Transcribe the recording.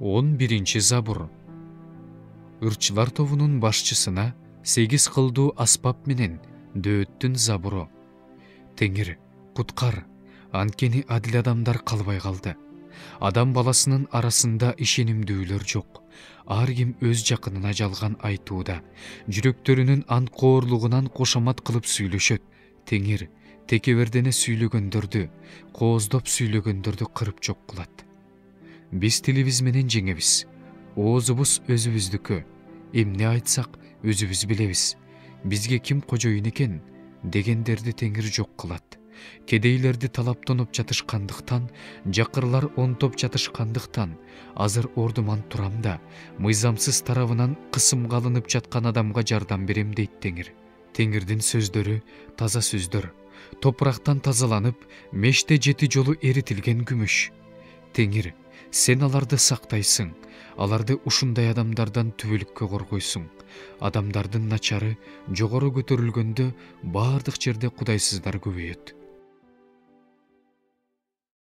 11 забур. Ырчылар тобунун башчысына 8 кылдуу аспап менен дөөттүн забуру. Теңир, куткар, анткени адил адамдар калбай калды. Адам баласынын арасында ишенимдүүлөр жок. Ар ким өз жакынына жалган айтууда, жүрөктөрүнүн анткоорлугунан кошомат кылып сүйлөшөт. Теңир, текебердене сүйлөгөндөрдү, кооздоп сүйлөгөндөрдү кырып жок кылат. Биз тилибиз менен жеңебиз. Оозубуз өзүбүздүкү. Эмне айтсак өзүбүз билебиз. Бизге ким кожоюн экен дегендерди Теңир жок кылат. Кедейлерди талаптанып жатышкандыктан, жакырлар онтоп жатышкандыктан, азыр ордуман турам да, мыйзамсыз тарабынан кысымга алынып жаткан адамга жардам берем дейт Теңир. Теңирдин сөздөрү таза сөздөр. Топурактан тазаланып, меште 7 жолу эритилген күмүш. Теңир, сен аларды сактайсың. Аларды ушундай адамдардан түбөлүккө коргойсуң. Адамдардын начары жогору көтөрүлгөндө баардык жерде кудайсыздар көбөйөт.